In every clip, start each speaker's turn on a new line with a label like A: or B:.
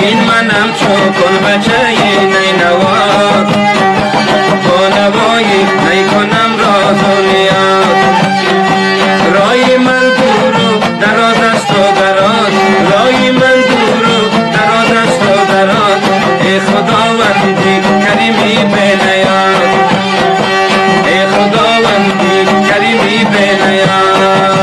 A: این منم چون بچه نینوا با نوایی نیکنم راز و نیاز رای من دور و دراز است و دراز رای من دور و دراز است و دراز ای خداوندی کریمی به نیاز ای خداوندی کریمی به نیاز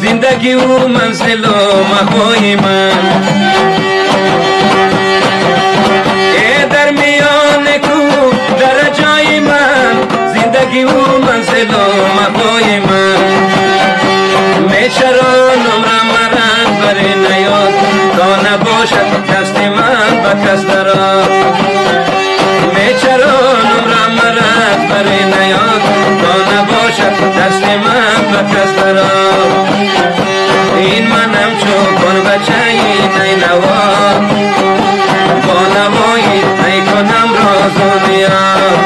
A: زندگی و منزل و مقای من در میان کو در جای من زندگی و منزل و مقای من میچرانم رمرد بری نیاد تا نباشد دست من به کس دراز میچرانم رمرد بری نیاد تا نباشد دست من به کس دراز این منم چون بچه نینوا با نوایی نیکنم راز و نیاز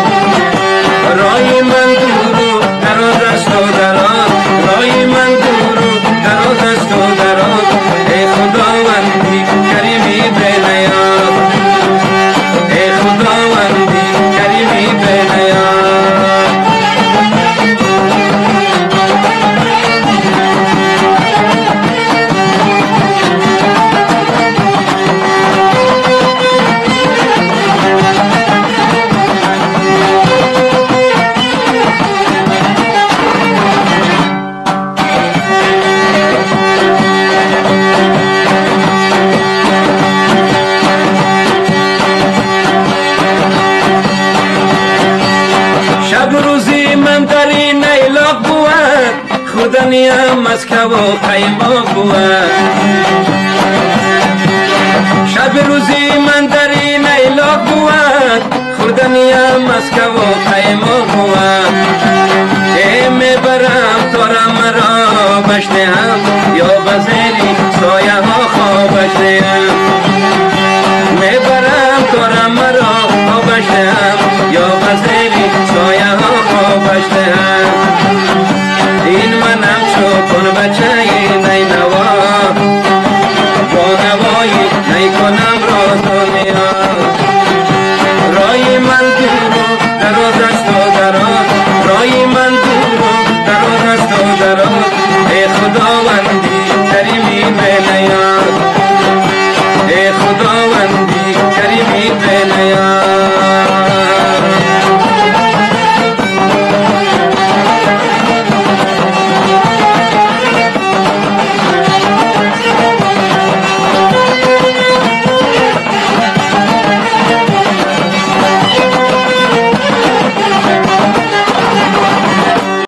A: رای من دور و دراز است و دراز رای من دور و دراز است و دراز ای خداوندی کریمی به نیاز ای خداوندی کریمی به نیاز شب روزی من در این ایلاق بود خودنیم از که و قیماق بود شب روزی من در این ایلاق بود خودنیم از که و قیماق بود ای میبرم تو را مرا بشنهم یا بزه